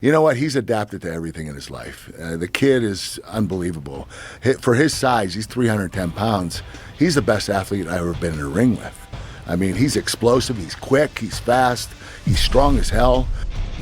You know what? He's adapted to everything in his life. The kid is unbelievable. For his size, he's 310 pounds. He's the best athlete I've ever been in a ring with. I mean, he's explosive, he's quick, he's fast, he's strong as hell.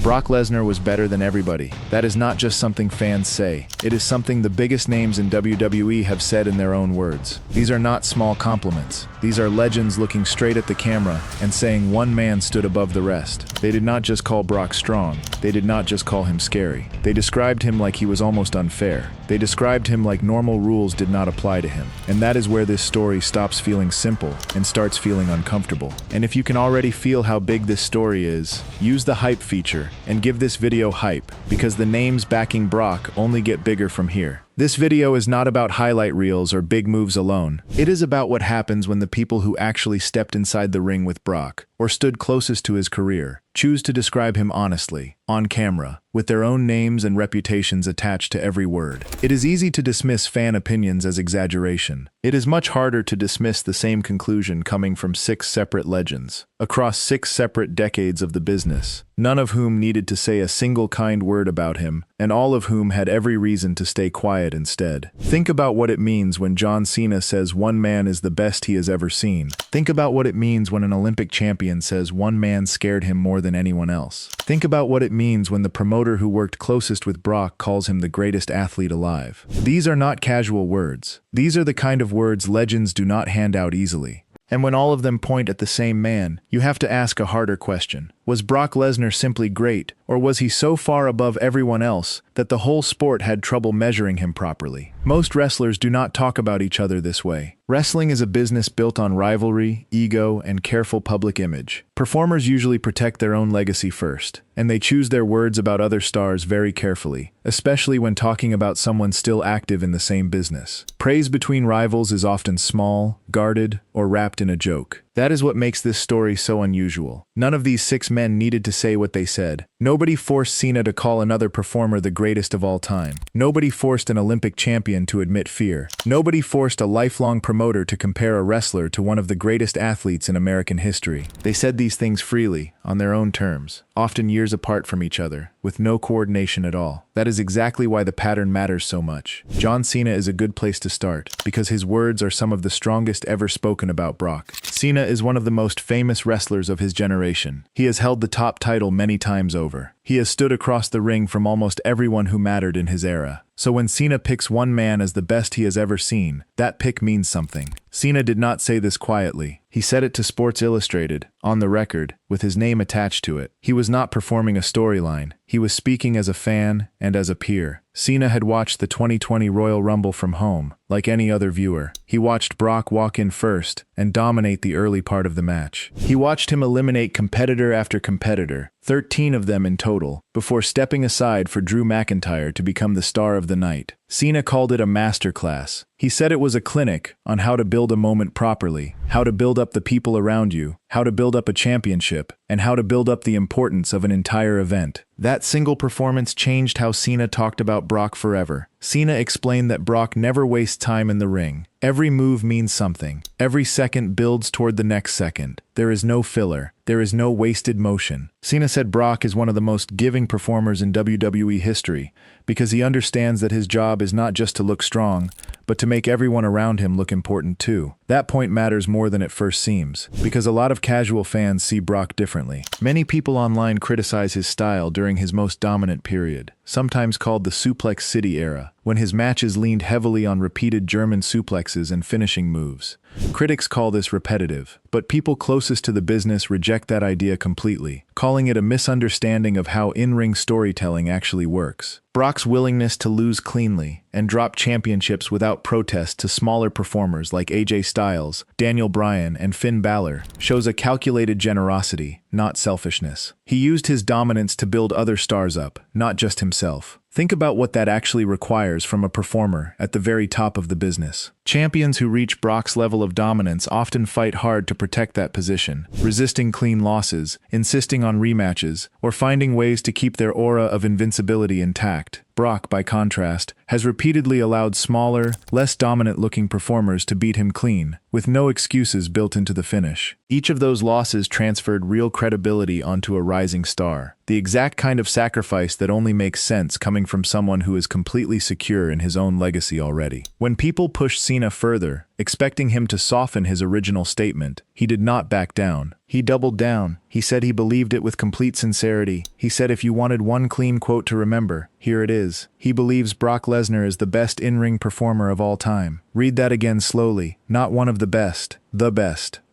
Brock Lesnar was better than everybody. That is not just something fans say. It is something the biggest names in WWE have said in their own words. These are not small compliments. These are legends looking straight at the camera and saying one man stood above the rest. They did not just call Brock strong. They did not just call him scary. They described him like he was almost unfair. They described him like normal rules did not apply to him. And that is where this story stops feeling simple and starts feeling uncomfortable. And if you can already feel how big this story is, use the hype feature and give this video hype, because the names backing Brock only get bigger from here. This video is not about highlight reels or big moves alone. It is about what happens when the people who actually stepped inside the ring with Brock, or stood closest to his career, choose to describe him honestly, on camera, with their own names and reputations attached to every word. It is easy to dismiss fan opinions as exaggeration. It is much harder to dismiss the same conclusion coming from 6 separate legends, across 6 separate decades of the business, none of whom needed to say a single kind word about him, and all of whom had every reason to stay quiet instead. Think about what it means when John Cena says one man is the best he has ever seen. Think about what it means when an Olympic champion says one man scared him more than anyone else. Think about what it means when the promoter who worked closest with Brock calls him the greatest athlete alive. These are not casual words. These are the kind of words legends do not hand out easily. And when all of them point at the same man, you have to ask a harder question. Was Brock Lesnar simply great, or was he so far above everyone else that the whole sport had trouble measuring him properly? Most wrestlers do not talk about each other this way. Wrestling is a business built on rivalry, ego, and careful public image. Performers usually protect their own legacy first, and they choose their words about other stars very carefully, especially when talking about someone still active in the same business. Praise between rivals is often small, guarded, or wrapped in a joke. That is what makes this story so unusual. None of these 6 men needed to say what they said. Nobody forced Cena to call another performer the greatest of all time. Nobody forced an Olympic champion to admit fear. Nobody forced a lifelong promoter to compare a wrestler to one of the greatest athletes in American history. They said these things freely, on their own terms, often years apart from each other, with no coordination at all. That is exactly why the pattern matters so much. John Cena is a good place to start, because his words are some of the strongest ever spoken about Brock. Cena is one of the most famous wrestlers of his generation. He has held the top title many times over. He has stood across the ring from almost everyone who mattered in his era. So when Cena picks one man as the best he has ever seen, that pick means something. Cena did not say this quietly. He said it to Sports Illustrated, on the record, with his name attached to it. He was not performing a storyline. He was speaking as a fan and as a peer. Cena had watched the 2020 Royal Rumble from home, like any other viewer. He watched Brock walk in first and dominate the early part of the match. He watched him eliminate competitor after competitor, 13 of them in total, before stepping aside for Drew McIntyre to become the star of the night. Cena called it a masterclass. He said it was a clinic on how to build a moment properly, how to build up the people around you, how to build up a championship, and how to build up the importance of an entire event. That single performance changed how Cena talked about Brock forever. Cena explained that Brock never wastes time in the ring. Every move means something. Every second builds toward the next second. There is no filler. There is no wasted motion. Cena said Brock is one of the most giving performers in WWE history because he understands that his job is not just to look strong, but to make everyone around him look important too. That point matters more than it first seems, because a lot of casual fans see Brock differently. Many people online criticize his style during his most dominant period, sometimes called the Suplex City era, when his matches leaned heavily on repeated German suplexes and finishing moves. Critics call this repetitive, but people closest to the business reject that idea completely, calling it a misunderstanding of how in-ring storytelling actually works. Brock's willingness to lose cleanly and drop championships without protest to smaller performers like AJ Styles, Daniel Bryan, and Finn Balor shows a calculated generosity, not selfishness. He used his dominance to build other stars up, not just himself. Think about what that actually requires from a performer at the very top of the business. Champions who reach Brock's level of dominance often fight hard to protect that position, resisting clean losses, insisting on rematches, or finding ways to keep their aura of invincibility intact. Brock, by contrast, has repeatedly allowed smaller, less dominant-looking performers to beat him clean, with no excuses built into the finish. Each of those losses transferred real credibility onto a rising star, the exact kind of sacrifice that only makes sense coming from someone who is completely secure in his own legacy already. When people pushed Cena further, expecting him to soften his original statement, he did not back down. He doubled down. He said he believed it with complete sincerity. He said if you wanted one clean quote to remember, here it is. He believes Brock Lesnar is the best in-ring performer of all time. Read that again slowly. Not one of the best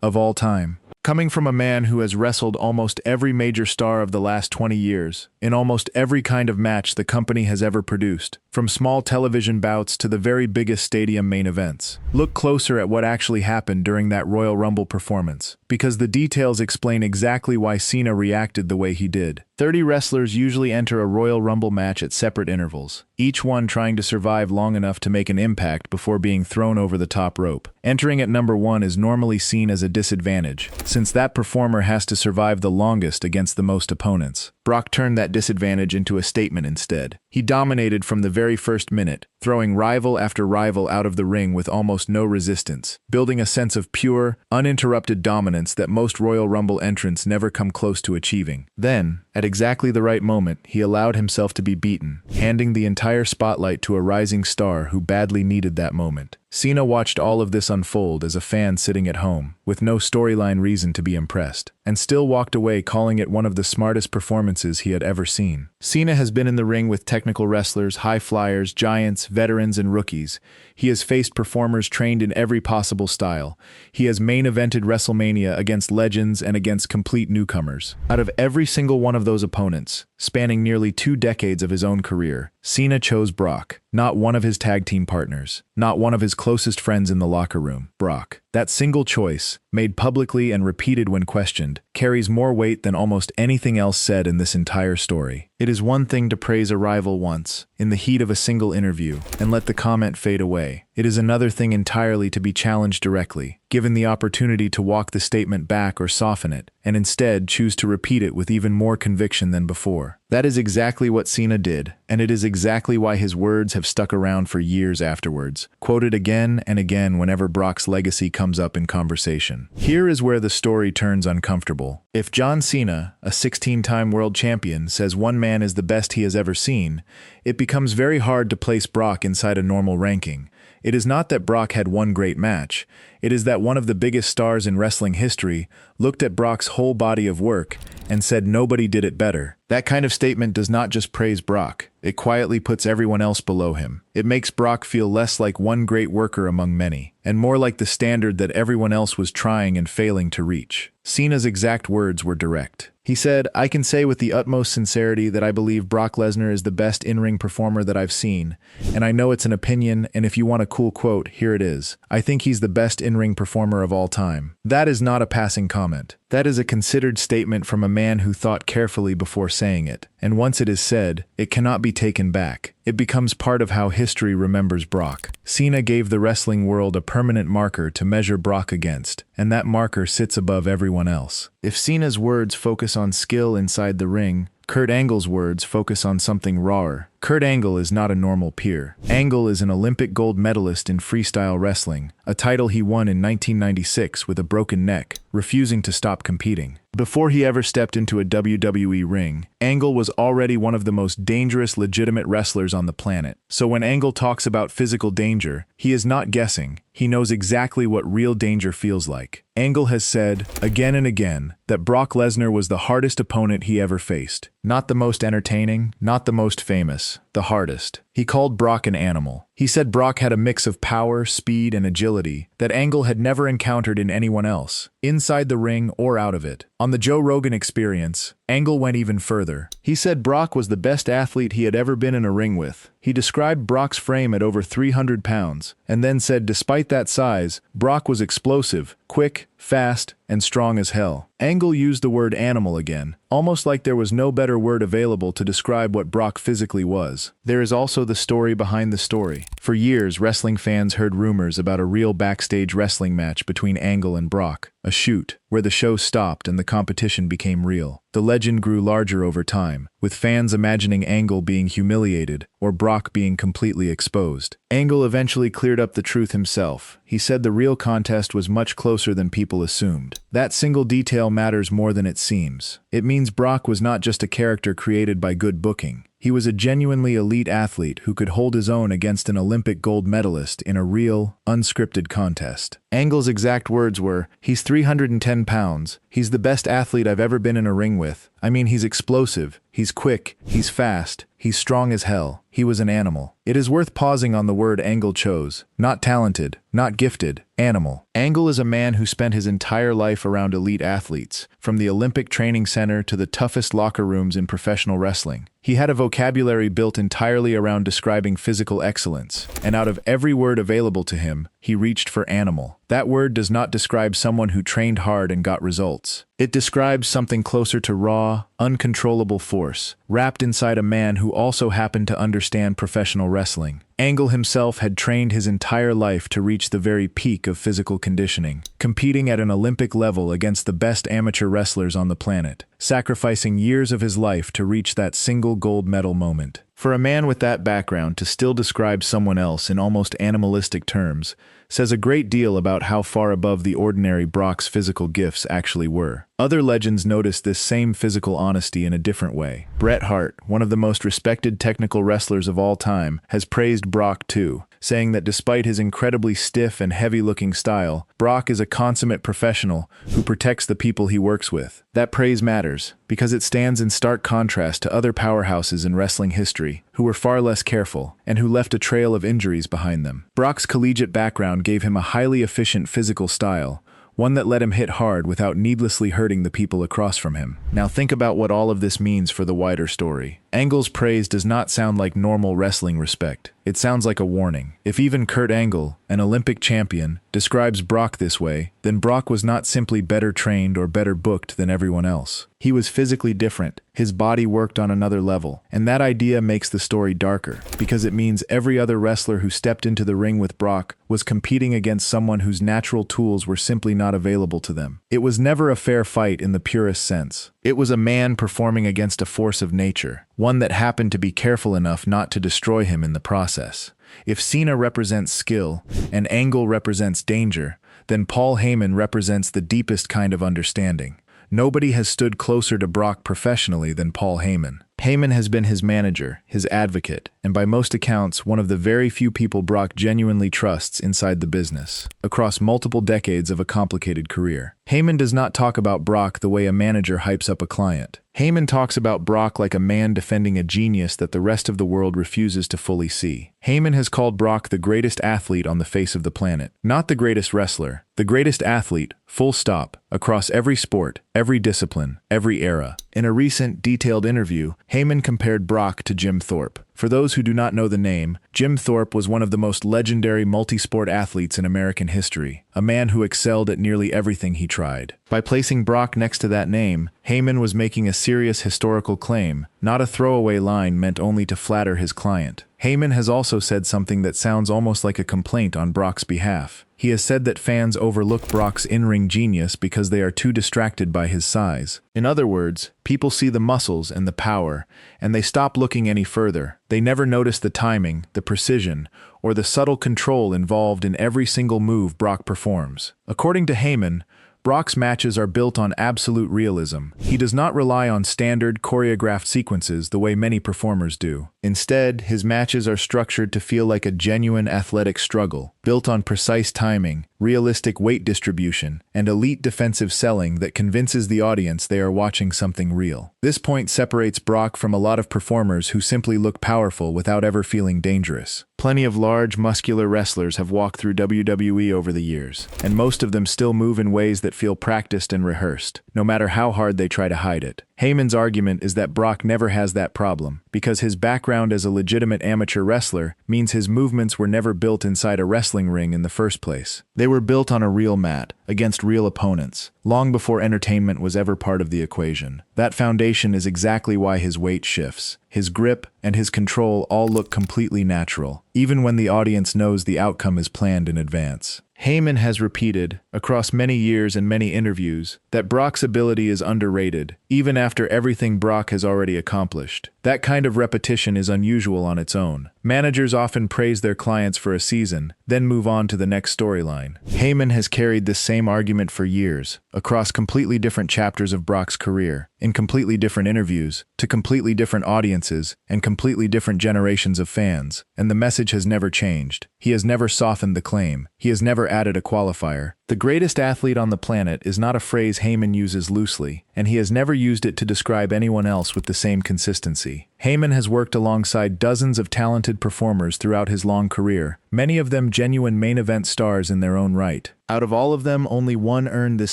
of all time. Coming from a man who has wrestled almost every major star of the last 20 years, in almost every kind of match the company has ever produced, from small television bouts to the very biggest stadium main events. Look closer at what actually happened during that Royal Rumble performance, because the details explain exactly why Cena reacted the way he did. 30 wrestlers usually enter a Royal Rumble match at separate intervals, each one trying to survive long enough to make an impact before being thrown over the top rope. Entering at number 1 is normally seen as a disadvantage, since that performer has to survive the longest against the most opponents. Brock turned that disadvantage into a statement instead. He dominated from the very first minute, throwing rival after rival out of the ring with almost no resistance, building a sense of pure, uninterrupted dominance that most Royal Rumble entrants never come close to achieving. Then, at exactly the right moment, he allowed himself to be beaten, handing the entire spotlight to a rising star who badly needed that moment. Cena watched all of this unfold as a fan sitting at home, with no storyline reason to be impressed, and still walked away calling it one of the smartest performances he had ever seen. Cena has been in the ring with technical wrestlers, high flyers, giants, veterans, and rookies. He has faced performers trained in every possible style. He has main-evented WrestleMania against legends and against complete newcomers. Out of every single one of those opponents, spanning nearly 2 decades of his own career, Cena chose Brock, not one of his tag team partners, not one of his closest friends in the locker room. Brock. That single choice, made publicly and repeated when questioned, carries more weight than almost anything else said in this entire story. It is one thing to praise a rival once, in the heat of a single interview, and let the comment fade away. It is another thing entirely to be challenged directly, given the opportunity to walk the statement back or soften it, and instead choose to repeat it with even more conviction than before. That is exactly what Cena did, and it is exactly why his words have stuck around for years afterwards, quoted again and again whenever Brock's legacy comes up in conversation. Here is where the story turns uncomfortable. If John Cena, a 16-time world champion, says one man is the best he has ever seen, it becomes very hard to place Brock inside a normal ranking. It is not that Brock had one great match. It is that one of the biggest stars in wrestling history looked at Brock's whole body of work and said nobody did it better. That kind of statement does not just praise Brock. It quietly puts everyone else below him. It makes Brock feel less like one great worker among many, and more like the standard that everyone else was trying and failing to reach. Cena's exact words were direct. He said, "I can say with the utmost sincerity that I believe Brock Lesnar is the best in-ring performer that I've seen, and I know it's an opinion, and if you want a cool quote, here it is. I think he's the best in-ring performer of all time." That is not a passing comment. That is a considered statement from a man who thought carefully before saying it, and once it is said, it cannot be taken back. It becomes part of how history remembers Brock. Cena gave the wrestling world a permanent marker to measure Brock against, and that marker sits above everyone else. If Cena's words focus on skill inside the ring, Kurt Angle's words focus on something rawer. Kurt Angle is not a normal peer. Angle is an Olympic gold medalist in freestyle wrestling, a title he won in 1996 with a broken neck, refusing to stop competing. Before he ever stepped into a WWE ring, Angle was already one of the most dangerous legitimate wrestlers on the planet. So when Angle talks about physical danger, he is not guessing. He knows exactly what real danger feels like. Angle has said, again and again, that Brock Lesnar was the hardest opponent he ever faced. Not the most entertaining, not the most famous, the hardest. He called Brock an animal. He said Brock had a mix of power, speed, and agility that Angle had never encountered in anyone else, inside the ring or out of it. On the Joe Rogan Experience, Angle went even further. He said Brock was the best athlete he had ever been in a ring with. He described Brock's frame at over 300 pounds, and then said despite that size, Brock was explosive, quick, fast, and strong as hell. Angle used the word animal again, almost like there was no better word available to describe what Brock physically was. There is also the story behind the story. For years, wrestling fans heard rumors about a real backstage wrestling match between Angle and Brock, a shoot, where the show stopped and the competition became real. The legend grew larger over time, with fans imagining Angle being humiliated or Brock being completely exposed. Angle eventually cleared up the truth himself. He said the real contest was much closer than people assumed. That single detail matters more than it seems. It means Brock was not just a character created by good booking. He was a genuinely elite athlete who could hold his own against an Olympic gold medalist in a real, unscripted contest. Angle's exact words were, "He's 310 pounds. He's the best athlete I've ever been in a ring with. I mean, he's explosive, he's quick, he's fast, he's strong as hell. He was an animal." It is worth pausing on the word Angle chose. Not talented, not gifted, animal. Angle is a man who spent his entire life around elite athletes, from the Olympic training center to the toughest locker rooms in professional wrestling. He had a vocabulary built entirely around describing physical excellence, and out of every word available to him, he reached for animal. That word does not describe someone who trained hard and got results. It describes something closer to raw, uncontrollable force, wrapped inside a man who also happened to understand professional wrestling. Angle himself had trained his entire life to reach the very peak of physical conditioning, competing at an Olympic level against the best amateur wrestlers on the planet, sacrificing years of his life to reach that single gold medal moment. For a man with that background to still describe someone else in almost animalistic terms says a great deal about how far above the ordinary Brock's physical gifts actually were. Other legends noticed this same physical honesty in a different way. Bret Hart, one of the most respected technical wrestlers of all time, has praised Brock too, saying that despite his incredibly stiff and heavy-looking style, Brock is a consummate professional who protects the people he works with. That praise matters, because it stands in stark contrast to other powerhouses in wrestling history, who were far less careful, and who left a trail of injuries behind them. Brock's collegiate background gave him a highly efficient physical style, one that let him hit hard without needlessly hurting the people across from him. Now think about what all of this means for the wider story. Angle's praise does not sound like normal wrestling respect. It sounds like a warning. If even Kurt Angle, an Olympic champion, describes Brock this way, then Brock was not simply better trained or better booked than everyone else. He was physically different. His body worked on another level. And that idea makes the story darker, because it means every other wrestler who stepped into the ring with Brock was competing against someone whose natural tools were simply not available to them. It was never a fair fight in the purest sense. It was a man performing against a force of nature, one that happened to be careful enough not to destroy him in the process. If Cena represents skill, and Angle represents danger, then Paul Heyman represents the deepest kind of understanding. Nobody has stood closer to Brock professionally than Paul Heyman. Heyman has been his manager, his advocate, and by most accounts, one of the very few people Brock genuinely trusts inside the business, across multiple decades of a complicated career. Heyman does not talk about Brock the way a manager hypes up a client. Heyman talks about Brock like a man defending a genius that the rest of the world refuses to fully see. Heyman has called Brock the greatest athlete on the face of the planet. Not the greatest wrestler, the greatest athlete, full stop, across every sport, every discipline, every era. In a recent, detailed interview, Heyman compared Brock to Jim Thorpe. For those who do not know the name, Jim Thorpe was one of the most legendary multi-sport athletes in American history, a man who excelled at nearly everything he tried. By placing Brock next to that name, Heyman was making a serious historical claim, not a throwaway line meant only to flatter his client. Heyman has also said something that sounds almost like a complaint on Brock's behalf. He has said that fans overlook Brock's in-ring genius because they are too distracted by his size. In other words, people see the muscles and the power, and they stop looking any further. They never notice the timing, the precision, or the subtle control involved in every single move Brock performs. According to Heyman, Brock's matches are built on absolute realism. He does not rely on standard, choreographed sequences the way many performers do. Instead, his matches are structured to feel like a genuine athletic struggle, built on precise timing, realistic weight distribution, and elite defensive selling that convinces the audience they are watching something real. This point separates Brock from a lot of performers who simply look powerful without ever feeling dangerous. Plenty of large, muscular wrestlers have walked through WWE over the years, and most of them still move in ways that feel practiced and rehearsed, no matter how hard they try to hide it. Heyman's argument is that Brock never has that problem, because his background as a legitimate amateur wrestler means his movements were never built inside a wrestling ring in the first place. They were built on a real mat, against real opponents, long before entertainment was ever part of the equation. That foundation is exactly why his weight shifts. His grip and his control all look completely natural, even when the audience knows the outcome is planned in advance. Heyman has repeated, across many years and many interviews, that Brock's ability is underrated, even after everything Brock has already accomplished. That kind of repetition is unusual on its own. Managers often praise their clients for a season, then move on to the next storyline. Heyman has carried this same argument for years, across completely different chapters of Brock's career, in completely different interviews, to completely different audiences, and completely different generations of fans, and the message has never changed. He has never softened the claim. He has never added a qualifier. The greatest athlete on the planet is not a phrase Heyman uses loosely, and he has never used it to describe anyone else with the same consistency. Heyman has worked alongside dozens of talented performers throughout his long career, many of them genuine main event stars in their own right. Out of all of them, only one earned this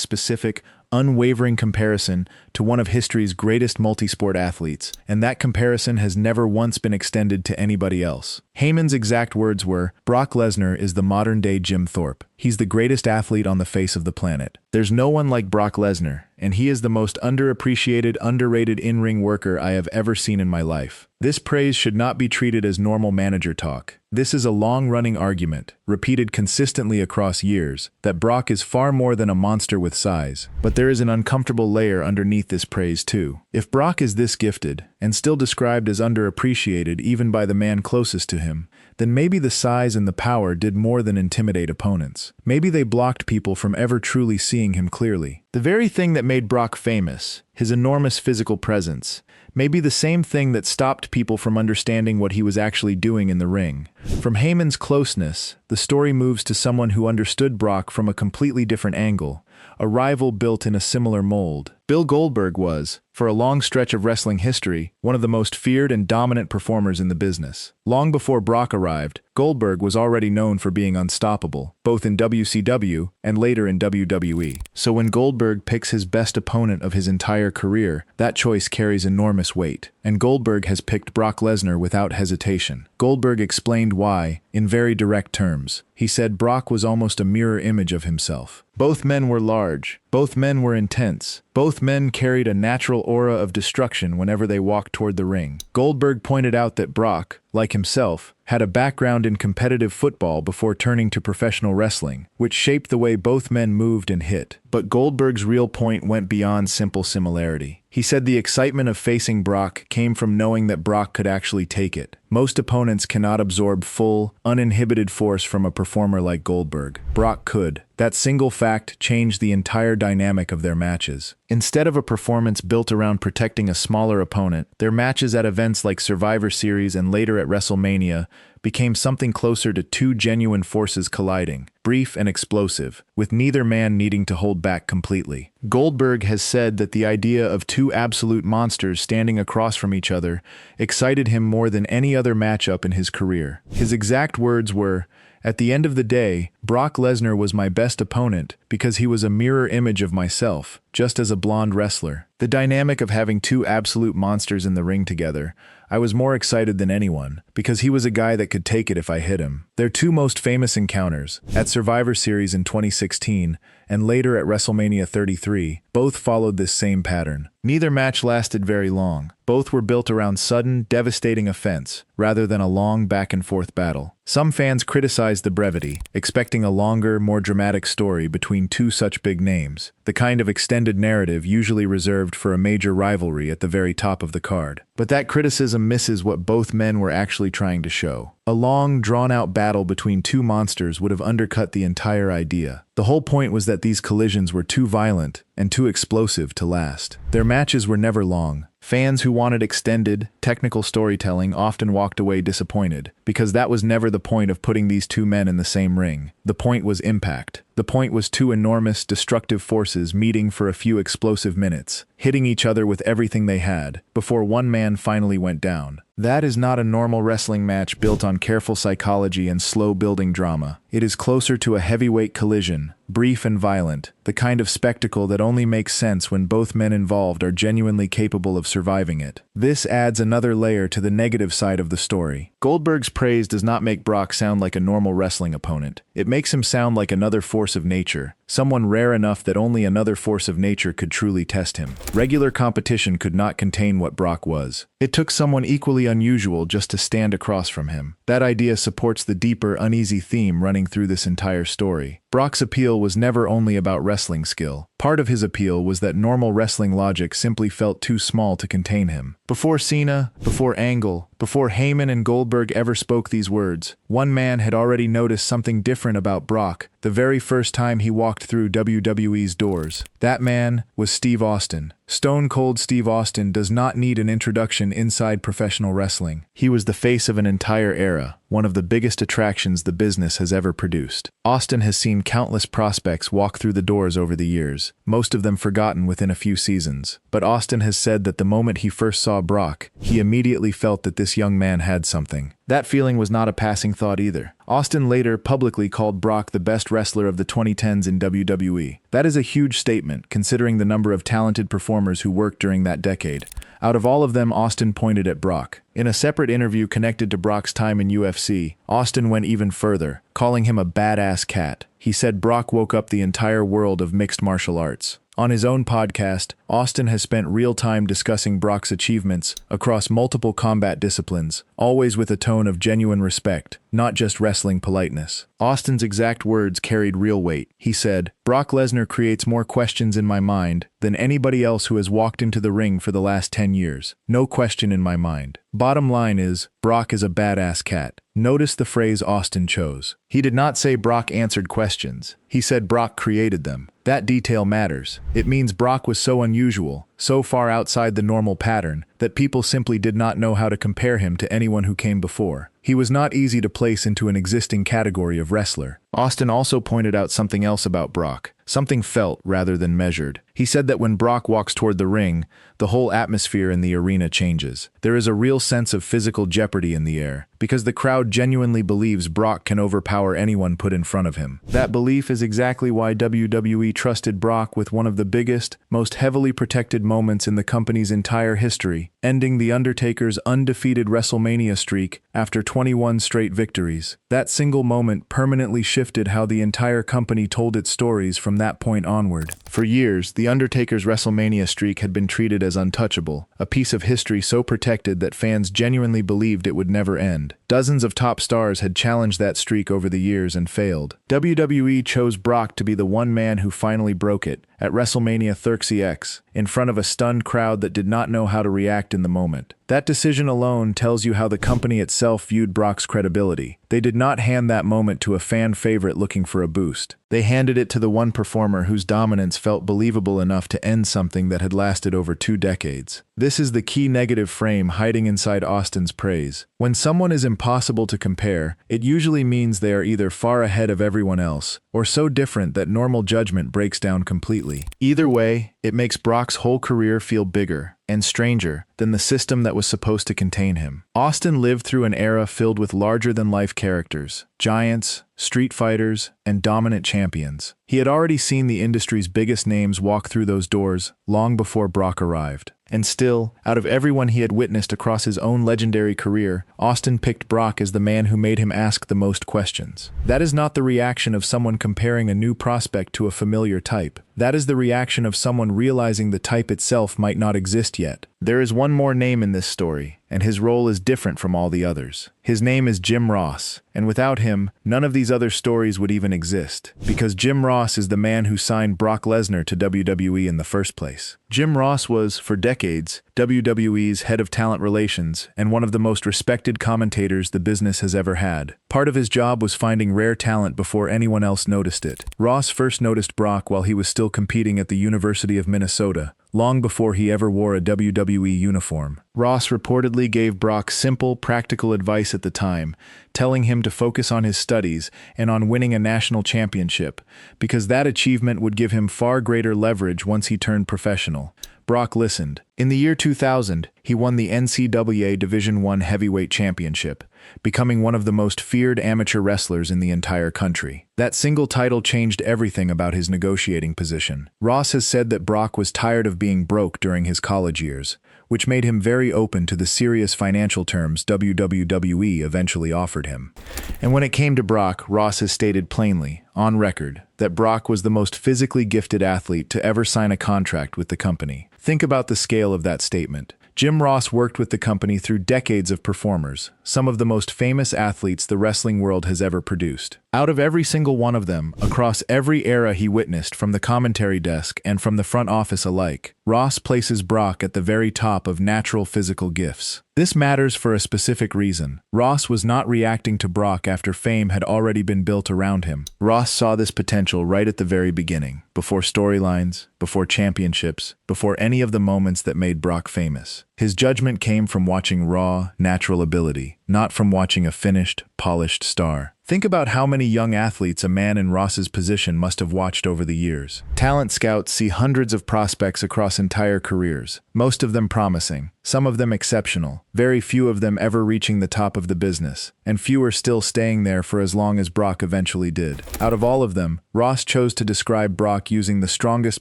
specific, unwavering comparison to one of history's greatest multisport athletes, and that comparison has never once been extended to anybody else. Heyman's exact words were, "Brock Lesnar is the modern-day Jim Thorpe. He's the greatest athlete on the face of the planet. There's no one like Brock Lesnar, and he is the most underappreciated, underrated in-ring worker I have ever seen in my life." This praise should not be treated as normal manager talk. This is a long-running argument, repeated consistently across years, that Brock is far more than a monster with size. But there is an uncomfortable layer underneath this praise too. If Brock is this gifted, and still described as underappreciated even by the man closest to him, then maybe the size and the power did more than intimidate opponents. Maybe they blocked people from ever truly seeing him clearly. The very thing that made Brock famous, his enormous physical presence, may be the same thing that stopped people from understanding what he was actually doing in the ring. From Heyman's closeness, the story moves to someone who understood Brock from a completely different angle, a rival built in a similar mold. Bill Goldberg was, for a long stretch of wrestling history, one of the most feared and dominant performers in the business. Long before Brock arrived, Goldberg was already known for being unstoppable, both in WCW and later in WWE. So when Goldberg picks his best opponent of his entire career, that choice carries enormous weight. And Goldberg has picked Brock Lesnar without hesitation. Goldberg explained why, in very direct terms. He said Brock was almost a mirror image of himself. Both men were large. Both men were intense. Both men carried a natural aura of destruction whenever they walked toward the ring. Goldberg pointed out that Brock, like himself, had a background in competitive football before turning to professional wrestling, which shaped the way both men moved and hit. But Goldberg's real point went beyond simple similarity. He said the excitement of facing Brock came from knowing that Brock could actually take it. Most opponents cannot absorb full, uninhibited force from a performer like Goldberg. Brock could. That single fact changed the entire dynamic of their matches. Instead of a performance built around protecting a smaller opponent, their matches at events like Survivor Series and later at WrestleMania became something closer to two genuine forces colliding, brief and explosive, with neither man needing to hold back completely. Goldberg has said that the idea of two absolute monsters standing across from each other excited him more than any other matchup in his career. His exact words were, "At the end of the day, Brock Lesnar was my best opponent because he was a mirror image of myself, just as a blonde wrestler." The dynamic of having two absolute monsters in the ring together, I was more excited than anyone, because he was a guy that could take it if I hit him. Their two most famous encounters, at Survivor Series in 2016 and later at WrestleMania 33, both followed this same pattern. Neither match lasted very long. Both were built around sudden, devastating offense, rather than a long back-and-forth battle. Some fans criticized the brevity, expecting a longer, more dramatic story between two such big names, the kind of extended narrative usually reserved for a major rivalry at the very top of the card. But that criticism misses what both men were actually trying to show. A long, drawn-out battle between two monsters would have undercut the entire idea. The whole point was that these collisions were too violent and too explosive to last. Their matches were never long. Fans who wanted extended, technical storytelling often walked away disappointed, because that was never the point of putting these two men in the same ring. The point was impact. The point was two enormous, destructive forces meeting for a few explosive minutes, hitting each other with everything they had, before one man finally went down. That is not a normal wrestling match built on careful psychology and slow-building drama. It is closer to a heavyweight collision, brief and violent, the kind of spectacle that only makes sense when both men involved are genuinely capable of surviving it. This adds another layer to the negative side of the story. Goldberg's praise does not make Brock sound like a normal wrestling opponent. It makes him sound like another force of nature, someone rare enough that only another force of nature could truly test him. Regular competition could not contain what Brock was. It took someone equally unusual just to stand across from him. That idea supports the deeper, uneasy theme running through this entire story. Brock's appeal was never only about wrestling skill. Part of his appeal was that normal wrestling logic simply felt too small to contain him. Before Cena, before Angle, before Heyman and Goldberg ever spoke these words, one man had already noticed something different about Brock the very first time he walked through WWE's doors. That man was Steve Austin. Stone Cold Steve Austin does not need an introduction inside professional wrestling. He was the face of an entire era, one of the biggest attractions the business has ever produced. Austin has seen countless prospects walk through the doors over the years, most of them forgotten within a few seasons. But Austin has said that the moment he first saw Brock, he immediately felt that this young man had something. That feeling was not a passing thought either. Austin later publicly called Brock the best wrestler of the 2010s in WWE. That is a huge statement, considering the number of talented performers who worked during that decade. Out of all of them, Austin pointed at Brock. In a separate interview connected to Brock's time in UFC, Austin went even further, calling him a badass cat. He said Brock woke up the entire world of mixed martial arts. On his own podcast, Austin has spent real time discussing Brock's achievements across multiple combat disciplines, always with a tone of genuine respect, not just wrestling politeness. Austin's exact words carried real weight. He said, "Brock Lesnar creates more questions in my mind than anybody else who has walked into the ring for the last 10 years. No question in my mind. Bottom line is, Brock is a badass cat." Notice the phrase Austin chose. He did not say Brock answered questions. He said Brock created them. That detail matters. It means Brock was so unusual, so far outside the normal pattern, that people simply did not know how to compare him to anyone who came before. He was not easy to place into an existing category of wrestler. Austin also pointed out something else about Brock, something felt rather than measured. He said that when Brock walks toward the ring, the whole atmosphere in the arena changes. There is a real sense of physical jeopardy in the air, because the crowd genuinely believes Brock can overpower anyone put in front of him. That belief is exactly why WWE trusted Brock with one of the biggest, most heavily protected moments in the company's entire history, ending The Undertaker's undefeated WrestleMania streak after 21 straight victories. That single moment permanently shifted how the entire company told its stories from that point onward. For years, The Undertaker's WrestleMania streak had been treated as untouchable, a piece of history so protected that fans genuinely believed it would never end. Dozens of top stars had challenged that streak over the years and failed. WWE chose Brock to be the one man who finally broke it, at WrestleMania 30X, in front of a stunned crowd that did not know how to react in the moment. That decision alone tells you how the company itself viewed Brock's credibility. They did not hand that moment to a fan favorite looking for a boost. They handed it to the one performer whose dominance felt believable enough to end something that had lasted over 2 decades. This is the key negative frame hiding inside Austin's praise. When someone is impossible to compare, it usually means they are either far ahead of everyone else, or so different that normal judgment breaks down completely. Either way, it makes Brock's whole career feel bigger and stranger than the system that was supposed to contain him. Austin lived through an era filled with larger-than-life characters, giants, street fighters, and dominant champions. He had already seen the industry's biggest names walk through those doors long before Brock arrived. And still, out of everyone he had witnessed across his own legendary career, Austin picked Brock as the man who made him ask the most questions. That is not the reaction of someone comparing a new prospect to a familiar type. That is the reaction of someone realizing the type itself might not exist yet. There is one more name in this story, and his role is different from all the others. His name is Jim Ross, and without him, none of these other stories would even exist, because Jim Ross is the man who signed Brock Lesnar to WWE in the first place. Jim Ross was, for decades, WWE's head of talent relations and one of the most respected commentators the business has ever had. Part of his job was finding rare talent before anyone else noticed it. Ross first noticed Brock while he was still competing at the University of Minnesota, long before he ever wore a WWE uniform. Ross reportedly gave Brock simple, practical advice at the time, telling him to focus on his studies and on winning a national championship, because that achievement would give him far greater leverage once he turned professional. Brock listened. In the year 2000, he won the NCAA Division I Heavyweight Championship, becoming one of the most feared amateur wrestlers in the entire country. That single title changed everything about his negotiating position. Ross has said that Brock was tired of being broke during his college years, which made him very open to the serious financial terms WWE eventually offered him. And when it came to Brock, Ross has stated plainly, on record, that Brock was the most physically gifted athlete to ever sign a contract with the company. Think about the scale of that statement. Jim Ross worked with the company through decades of performers, some of the most famous athletes the wrestling world has ever produced. Out of every single one of them, across every era he witnessed from the commentary desk and from the front office alike, Ross places Brock at the very top of natural physical gifts. This matters for a specific reason. Ross was not reacting to Brock after fame had already been built around him. Ross saw this potential right at the very beginning, before storylines, before championships, before any of the moments that made Brock famous. His judgment came from watching raw, natural ability, not from watching a finished, polished star. Think about how many young athletes a man in Ross's position must have watched over the years. Talent scouts see hundreds of prospects across entire careers, most of them promising, some of them exceptional, very few of them ever reaching the top of the business, and fewer still staying there for as long as Brock eventually did. Out of all of them, Ross chose to describe Brock using the strongest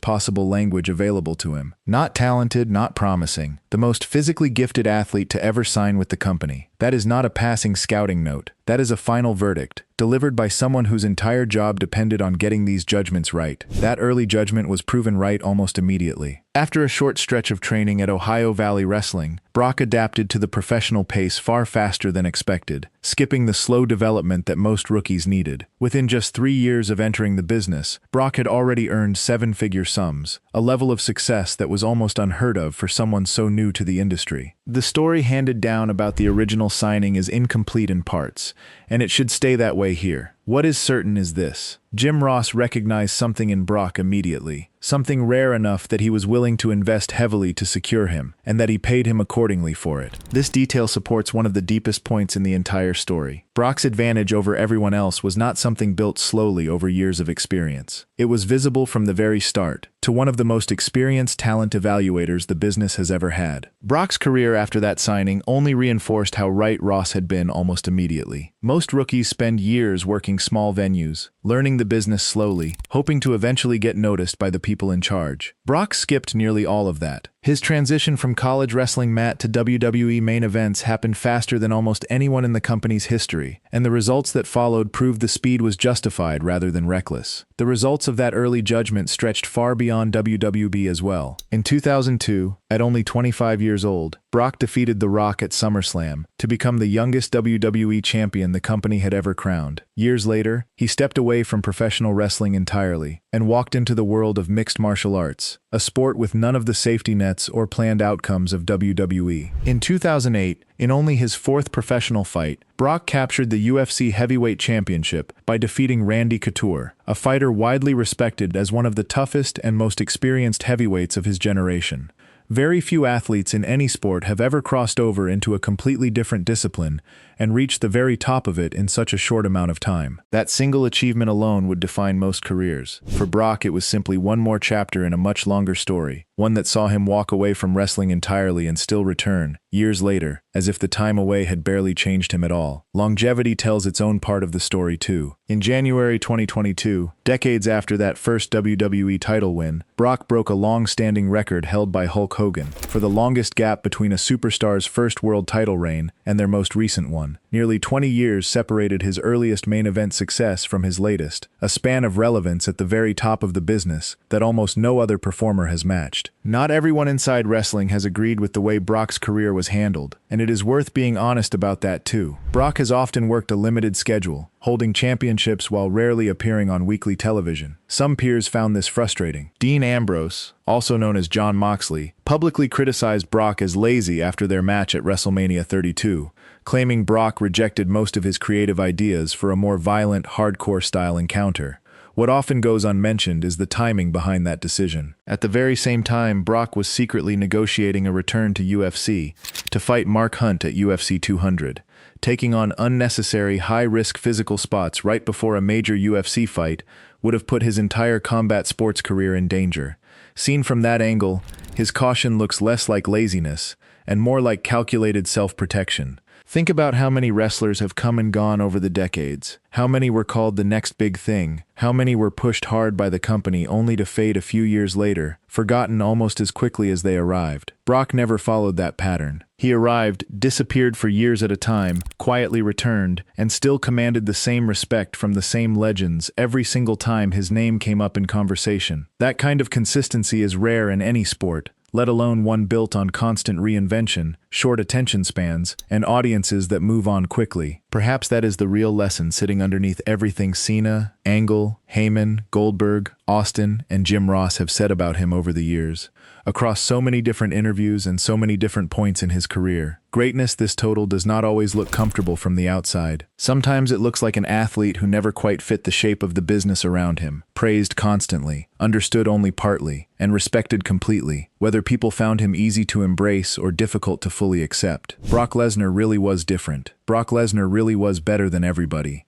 possible language available to him. Not talented, not promising, the most physically gifted athlete to ever sign with the company. That is not a passing scouting note. That is a final verdict, delivered by someone whose entire job depended on getting these judgments right. That early judgment was proven right almost immediately. After a short stretch of training at Ohio Valley Wrestling, Brock adapted to the professional pace far faster than expected, skipping the slow development that most rookies needed. Within just 3 years of entering the business, Brock had already earned 7-figure sums, a level of success that was almost unheard of for someone so new to the industry. The story handed down about the original signing is incomplete in parts, and it should stay that way here. What is certain is this: Jim Ross recognized something in Brock immediately, something rare enough that he was willing to invest heavily to secure him, and that he paid him accordingly for it. This detail supports one of the deepest points in the entire story. Brock's advantage over everyone else was not something built slowly over years of experience. It was visible from the very start, to one of the most experienced talent evaluators the business has ever had. Brock's career after that signing only reinforced how right Ross had been almost immediately. Most rookies spend years working small venues, learning the business slowly, hoping to eventually get noticed by the people in charge. Brock skipped nearly all of that. His transition from college wrestling mat to WWE main events happened faster than almost anyone in the company's history, and the results that followed proved the speed was justified rather than reckless. The results of that early judgment stretched far beyond WWE as well. In 2002, at only 25 years old, Brock defeated The Rock at SummerSlam to become the youngest WWE champion the company had ever crowned. Years later, he stepped away from professional wrestling entirely and walked into the world of mixed martial arts, a sport with none of the safety nets or planned outcomes of WWE. In 2008, in only his 4th professional fight, Brock captured the UFC Heavyweight Championship by defeating Randy Couture, a fighter widely respected as one of the toughest and most experienced heavyweights of his generation. Very few athletes in any sport have ever crossed over into a completely different discipline and reached the very top of it in such a short amount of time. That single achievement alone would define most careers. For Brock, it was simply one more chapter in a much longer story, one that saw him walk away from wrestling entirely and still return, years later, as if the time away had barely changed him at all. Longevity tells its own part of the story too. In January 2022, decades after that first WWE title win, Brock broke a long-standing record held by Hulk Hogan for the longest gap between a superstar's first world title reign and their most recent one. Nearly 20 years separated his earliest main event success from his latest, a span of relevance at the very top of the business that almost no other performer has matched. Not everyone inside wrestling has agreed with the way Brock's career was handled, and it is worth being honest about that too. Brock has often worked a limited schedule, holding championships while rarely appearing on weekly television. Some peers found this frustrating. Dean Ambrose, also known as Jon Moxley, publicly criticized Brock as lazy after their match at WrestleMania 32, claiming Brock rejected most of his creative ideas for a more violent, hardcore-style encounter. What often goes unmentioned is the timing behind that decision. At the very same time, Brock was secretly negotiating a return to UFC to fight Mark Hunt at UFC 200, taking on unnecessary high-risk physical spots right before a major UFC fight would have put his entire combat sports career in danger. Seen from that angle, his caution looks less like laziness and more like calculated self-protection. Think about how many wrestlers have come and gone over the decades. How many were called the next big thing? How many were pushed hard by the company only to fade a few years later, forgotten almost as quickly as they arrived? Brock never followed that pattern. He arrived, disappeared for years at a time, quietly returned, and still commanded the same respect from the same legends every single time his name came up in conversation. That kind of consistency is rare in any sport, let alone one built on constant reinvention, short attention spans, and audiences that move on quickly. Perhaps that is the real lesson sitting underneath everything Cena, Angle, Heyman, Goldberg, Austin, and Jim Ross have said about him over the years. Across so many different interviews and so many different points in his career, greatness this total does not always look comfortable from the outside. Sometimes it looks like an athlete who never quite fit the shape of the business around him, praised constantly, understood only partly, and respected completely, whether people found him easy to embrace or difficult to fully accept. Brock Lesnar really was different. Brock Lesnar really was better than everybody.